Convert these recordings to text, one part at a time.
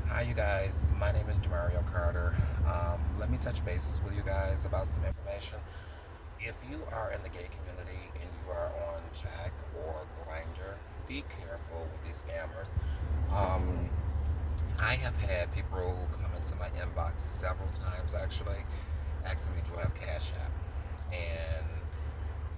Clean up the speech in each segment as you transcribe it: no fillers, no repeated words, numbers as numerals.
Hi, you guys. My name is Demario Carter. Let me touch bases with you guys about some information. If you are in the gay community and you are on Jack or Grindr, be careful with these scammers. Um, I have had people come into my inbox several times actually, asking me, do I have Cash App? And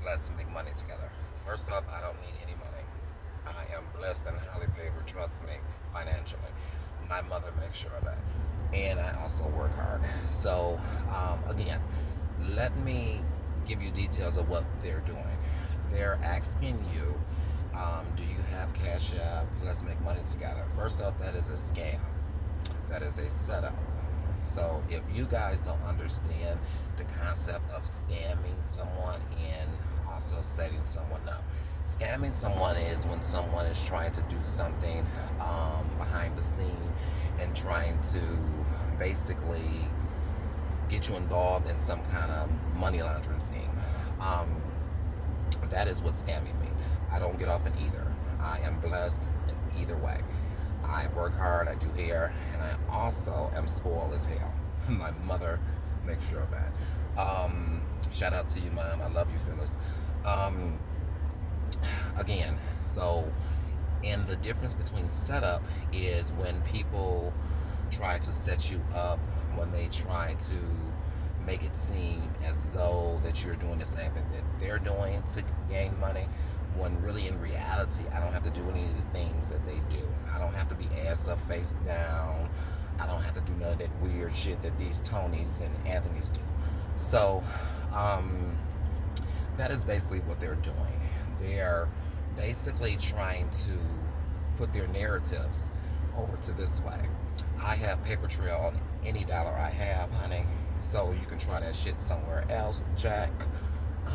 let's make money together. First off, I don't need any money. I am blessed and highly favored, trust me, financially. My mother makes sure of that. And I also work hard. So, again, let me give you details of what they're doing. They're asking you, do you have Cash App? Let's make money together. First off, that is a scam. That is a setup. So if you guys don't understand the concept of scamming someone and also setting someone up, scamming someone is when someone is trying to do something behind the scene and trying to basically get you involved in some kind of money laundering scheme. Um, that is what scamming means. I don't get off in either. I am blessed in either way. I work hard, I do hair, and I also am spoiled as hell. My mother makes sure of that. Shout out to you, Mom. I love you, Phyllis. Um, Again, so, and the difference between setup is when people try to set you up, when they try to make it seem as though that you're doing the same thing that they're doing to gain money, when really in reality I don't have to do any of the things that they do. I don't have to be ass up, face down. I don't have to do none of that weird shit that these Tonys and Anthonys do. So, that is basically what they're doing. They're basically trying to put their narratives over to this way. I have paper trail on any dollar I have, honey. So you can try that shit somewhere else, Jack.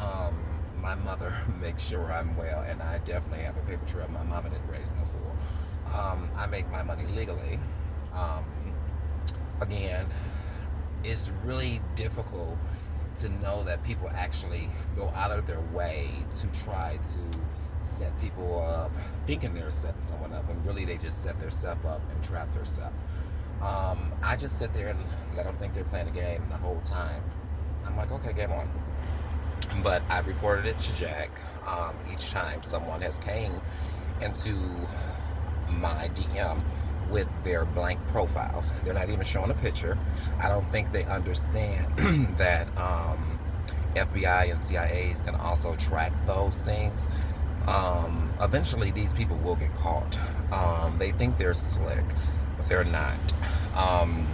Um, my mother makes sure I'm well, and I definitely have a paper trail. My mama didn't raise no fool. I make my money legally. Um, Again, it's really difficult to know that people actually go out of their way to try to set people up, thinking they're setting someone up, when really they just set themselves up and trap themselves. I just sit there and let them think they're playing a game the whole time. I'm like, okay, game on. But I reported it to Jack each time someone has came into my DM with their blank profiles. They're not even showing a picture. I don't think they understand that FBI and CIAs can also track those things. Eventually, these people will get caught. They think they're slick, but they're not. Um,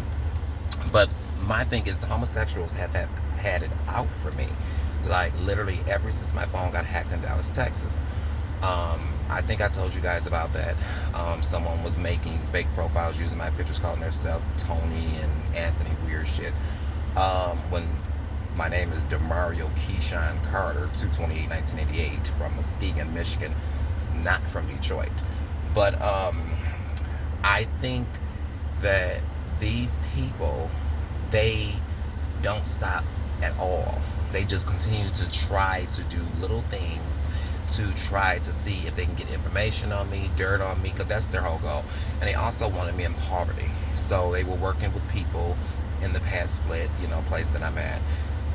but my thing is, the homosexuals have had it out for me. Like literally, ever since my phone got hacked in Dallas, Texas. I think I told you guys about that. Someone was making fake profiles using my pictures, calling themselves Tony and Anthony, weird shit. When my name is Demario Keyshawn Carter, 2/28/1988, from Muskegon, Michigan, not from Detroit. But I think that these people, they don't stop at all. They just continue to try to do little things to try to see if they can get information on me, dirt on me, because that's their whole goal. And they also wanted me in poverty. So they were working with people in the past split, place that I'm at,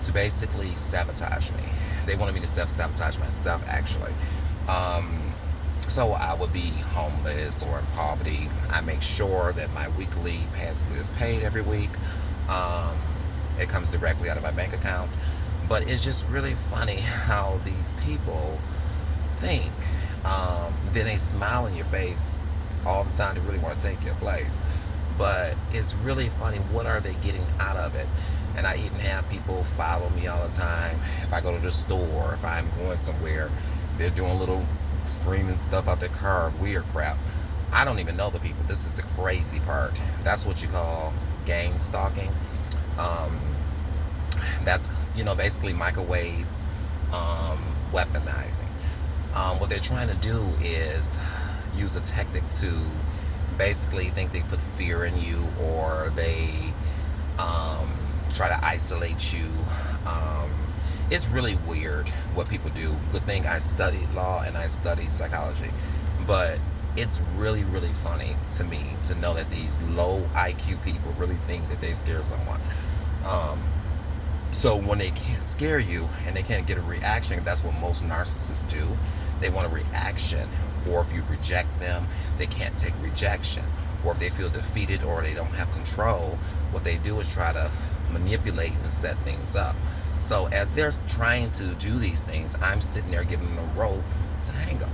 to basically sabotage me. They wanted me to self-sabotage myself, actually. So I would be homeless or in poverty. I make sure that my weekly past split is paid every week. Um, it comes directly out of my bank account. But it's just really funny how these people think. Then they smile in your face all the time. They really want to take your place. But it's really funny. What are they getting out of it? And I even have people follow me all the time. If I go to the store, if I'm going somewhere, they're doing little screaming stuff out their car, weird crap. I don't even know the people. This is the crazy part. That's what you call gang stalking. Um, that's basically microwave weaponizing. What they're trying to do is use a tactic to basically think they put fear in you, or they try to isolate you. It's really weird what people do. Good thing I studied law and I studied psychology, but It's really, really funny to me to know that these low IQ people really think that they scare someone. Um, so when they can't scare you and they can't get a reaction, that's what most narcissists do. They want a reaction. Or if you reject them, they can't take rejection. Or if they feel defeated or they don't have control, what they do is try to manipulate and set things up. So as they're trying to do these things, I'm sitting there giving them a rope to hang them.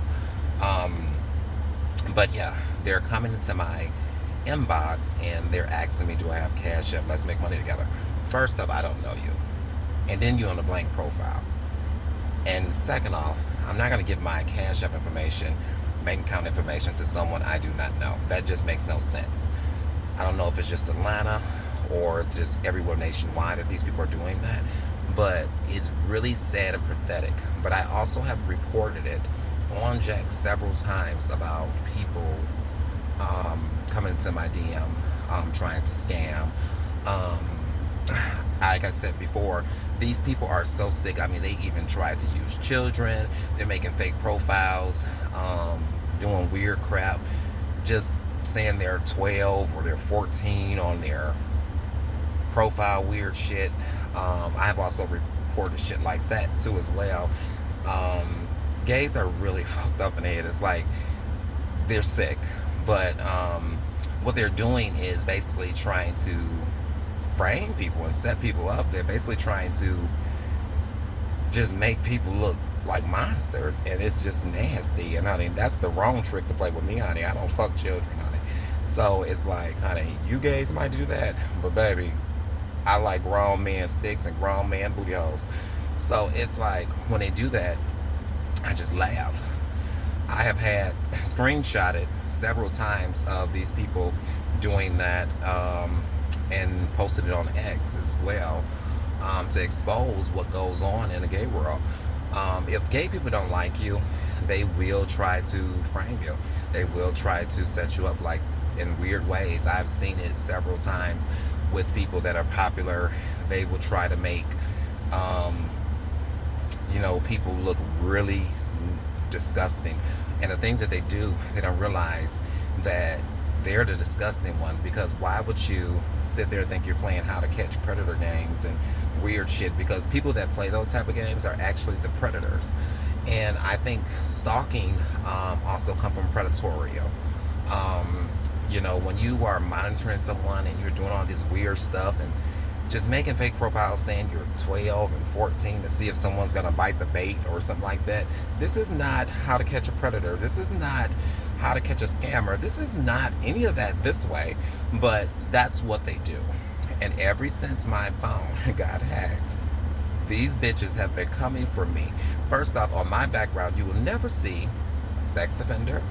But yeah, they're coming into my inbox and they're asking me, do I have Cash App? Let's make money together. First up, I don't know you. And then you're on a blank profile. And second off, I'm not going to give my Cash App information, bank account information to someone I do not know. That just makes no sense. I don't know if it's just Atlanta or it's just everywhere nationwide that these people are doing that. But it's really sad and pathetic. But I also have reported it on Jack several times about people coming into my DM trying to scam. Like I said before, these people are so sick. I mean, they even try to use children. They're making fake profiles, doing weird crap, just saying they're 12 or they're 14 on their profile, weird shit. I have also reported shit like that too as well. Gays are really fucked up in the head. It's like they're sick, but what they're doing is basically trying to frame people and set people up. They're basically trying to just make people look like monsters, and it's just nasty. And honey, that's the wrong trick to play with me, honey. I don't fuck children, honey. So it's like, honey, you gays might do that, but baby, I like grown man sticks and grown man booty holes. So it's like when they do that, I just laugh. I have had screenshotted several times of these people doing that, and posted it on X as well, to expose what goes on in the gay world. If gay people don't like you, they will try to frame you. They will try to set you up like in weird ways. I've seen it several times with people that are popular. They will try to make people look really disgusting. And the things that they do, they don't realize that they're the disgusting one, because why would you sit there and think you're playing How to Catch Predator games and weird shit? Because people that play those type of games are actually the predators. And I think stalking also come from predatorial. When you are monitoring someone and you're doing all this weird stuff and just making fake profiles saying you're 12 and 14 to see if someone's gonna bite the bait or something like that. This is not How to Catch a Predator. This is not How to Catch a Scammer. This is not any of that this way, but that's what they do. And ever since my phone got hacked, these bitches have been coming for me. First off, on my background, you will never see a sex offender.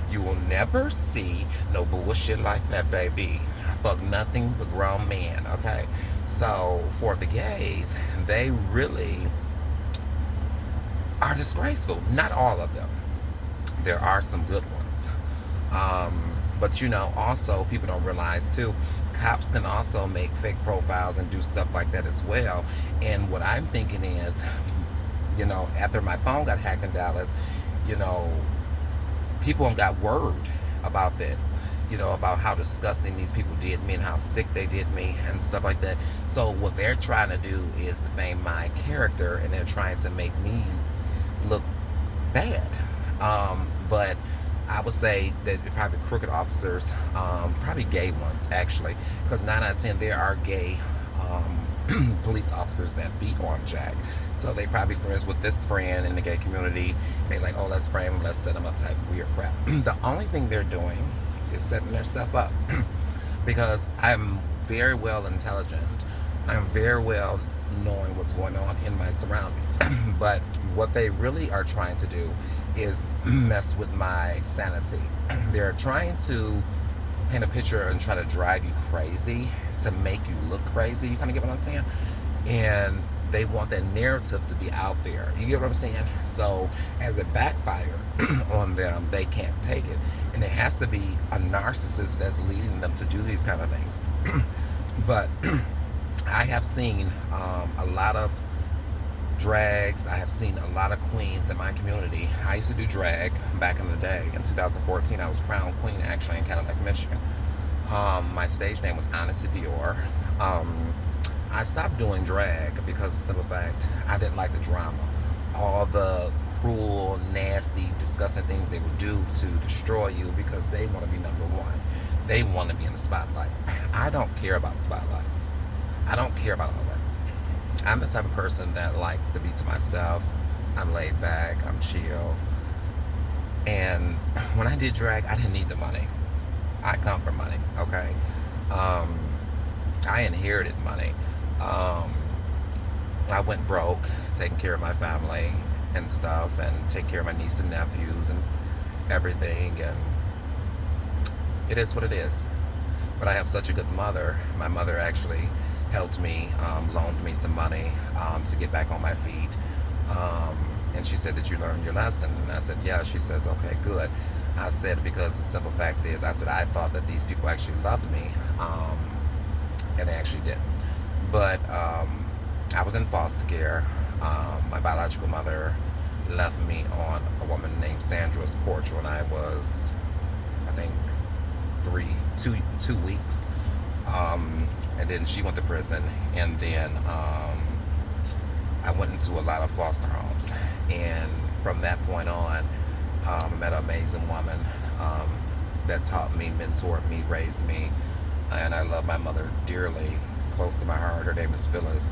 You will never see no bullshit like that, baby. I fuck nothing but grown men, okay? So for the gays, they really are disgraceful. Not all of them. There are some good ones. But also people don't realize too, cops can also make fake profiles and do stuff like that as well. And what I'm thinking is, after my phone got hacked in Dallas, people got word about this, about how disgusting these people did me and how sick they did me and stuff like that. So what they're trying to do is defame my character, and they're trying to make me look bad. But I would say that probably crooked officers, probably gay ones actually, because 9 out of 10 there are gay police officers that beat on Jack. So they probably friends with this friend in the gay community. They like, oh, let's frame him, let's set him up type weird crap. The only thing they're doing is setting their stuff up. Because I'm very well intelligent. I'm very well knowing what's going on in my surroundings. But what they really are trying to do is mess with my sanity. They're trying to paint a picture and try to drive you crazy, to make you look crazy. You kind of get what I'm saying? And they want that narrative to be out there. You get what I'm saying? So as it backfire on them, they can't take it. And it has to be a narcissist that's leading them to do these kind of things. But I have seen a lot of drags. I have seen a lot of queens in my community. I used to do drag back in the day. In 2014, I was crowned queen actually in Cadillac, Michigan. My stage name was Honestly Dior. I stopped doing drag because of the simple fact I didn't like the drama. All the cruel, nasty, disgusting things they would do to destroy you because they want to be number one. They want to be in the spotlight. I don't care about the spotlights. I don't care about all that. I'm the type of person that likes to be to myself. I'm laid back, I'm chill. And when I did drag, I didn't need the money. I come from money, okay? I inherited money. I went broke, taking care of my family and stuff, and taking care of my niece and nephews and everything, and it is what it is. But I have such a good mother. My mother actually helped me, loaned me some money to get back on my feet. And she said that you learned your lesson. And I said, yeah. She says, okay, good. I said, because the simple fact is, I said, I thought that these people actually loved me. And they actually did. But I was in foster care. My biological mother left me on a woman named Sandra's porch when I was, I think, two weeks. And then she went to prison. And then I went into a lot of foster homes. And from that point on, I met an amazing woman that taught me, mentored me, raised me. And I love my mother dearly, close to my heart. Her name is Phyllis.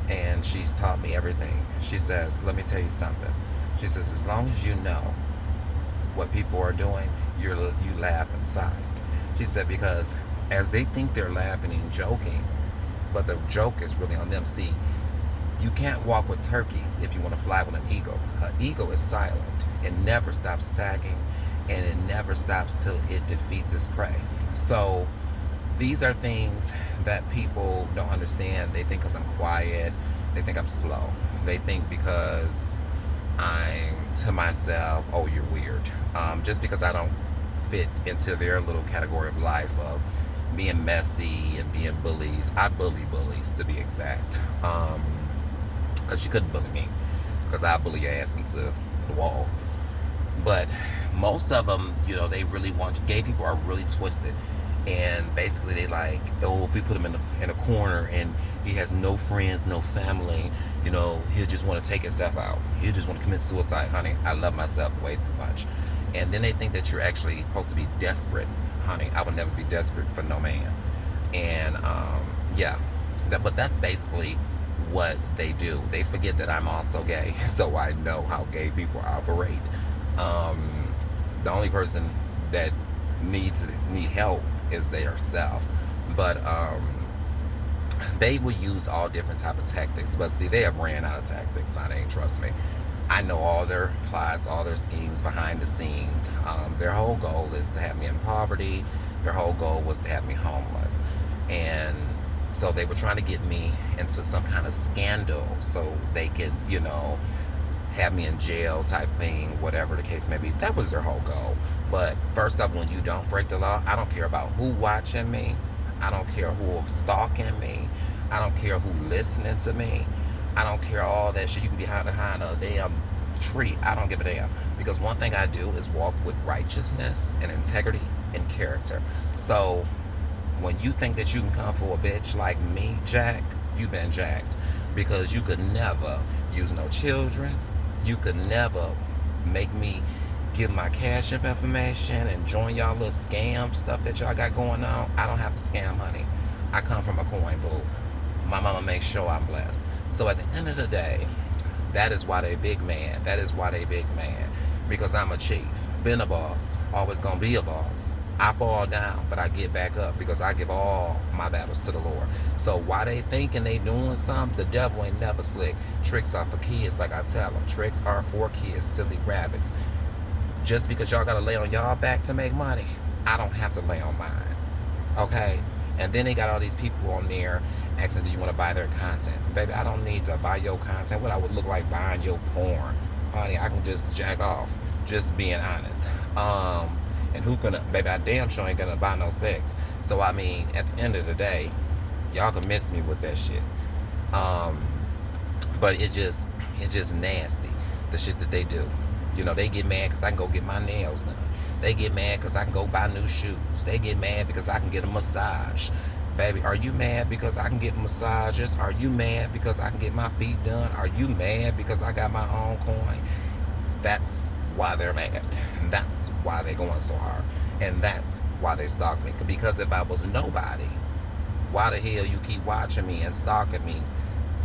And she's taught me everything. She says, let me tell you something. She says, as long as you know what people are doing, you laugh inside. She said, because as they think they're laughing and joking, but the joke is really on them. See, you can't walk with turkeys if you want to fly with an eagle. An eagle is silent. It never stops attacking, and it never stops till it defeats its prey. So these are things that people don't understand. They think because I'm quiet, they think I'm slow. They think because I'm to myself, oh, you're weird. Just because I don't fit into their little category of life of being messy and being bullies. I bully bullies, to be exact. Because you couldn't bully me, because I bully your ass into the wall. But most of them, you know, they really want, gay people are really twisted. And basically they like, oh, if we put him in a corner and he has no friends, no family, you know, he'll just want to take himself out. He'll just want to commit suicide. Honey, I love myself way too much. And then they think that you're actually supposed to be desperate. Honey, I would never be desperate for no man. And yeah, but that's basically what they do. They forget that I'm also gay, so I know how gay people operate. The only person that need help is their self. But they will use all different type of tactics. But see, they have ran out of tactics, honey, trust me. I know all their plots, all their schemes behind the scenes. Their whole goal is to have me in poverty. Their whole goal was to have me homeless. And so they were trying to get me into some kind of scandal so they could, you know, have me in jail type thing, whatever the case may be. That was their whole goal. But first up, when you don't break the law, I don't care about who watching me. I don't care who stalking me. I don't care who listening to me. I don't care all that shit. You can be behind a damn tree. I don't give a damn. Because one thing I do is walk with righteousness and integrity and character. So when you think that you can come for a bitch like me, Jack, you've been jacked. Because you could never use no children. You could never make me give my cash up information and join y'all little scam stuff that y'all got going on. I don't have to scam, honey. I come from a coin boo. My mama makes sure I'm blessed. So at the end of the day, that is why they big man. That is why they big man. Because I'm a chief. Been a boss. Always gonna be a boss. I fall down, but I get back up because I give all my battles to the Lord. So why they thinking they doing something, the devil ain't never slick. Tricks are for kids, like I tell them. Tricks are for kids, silly rabbits. Just because y'all gotta lay on y'all back to make money, I don't have to lay on mine. Okay? And then they got all these people on there asking, do you want to buy their content? Baby, I don't need to buy your content. What I would look like buying your porn. Honey, I can just jack off. Just being honest. And who gonna, baby, I damn sure ain't gonna buy no sex. So I mean, at the end of the day, y'all can miss me with that shit. But it's just nasty, the shit that they do. You know, they get mad because I can go get my nails done. They get mad because I can go buy new shoes. They get mad because I can get a massage. Baby, are you mad because I can get massages? Are you mad because I can get my feet done? Are you mad because I got my own coin? That's why they're mad. That's why they're going so hard. And that's why they stalk me. Because if I was nobody, why the hell you keep watching me and stalking me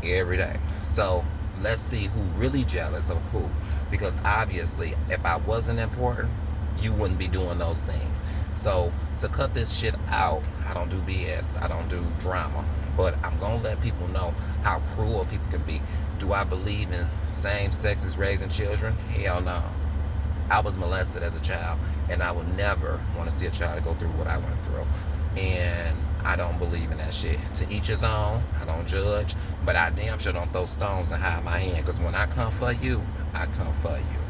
every day? So let's see who really jealous of who. Because obviously, if I wasn't important, you wouldn't be doing those things. So to cut this shit out, I don't do BS. I don't do drama. But I'm going to let people know how cruel people can be. Do I believe in same sex as raising children? Hell no. I was molested as a child, and I would never want to see a child go through what I went through. And I don't believe in that shit. To each his own. I don't judge. But I damn sure don't throw stones and hide my hand. Because when I come for you, I come for you.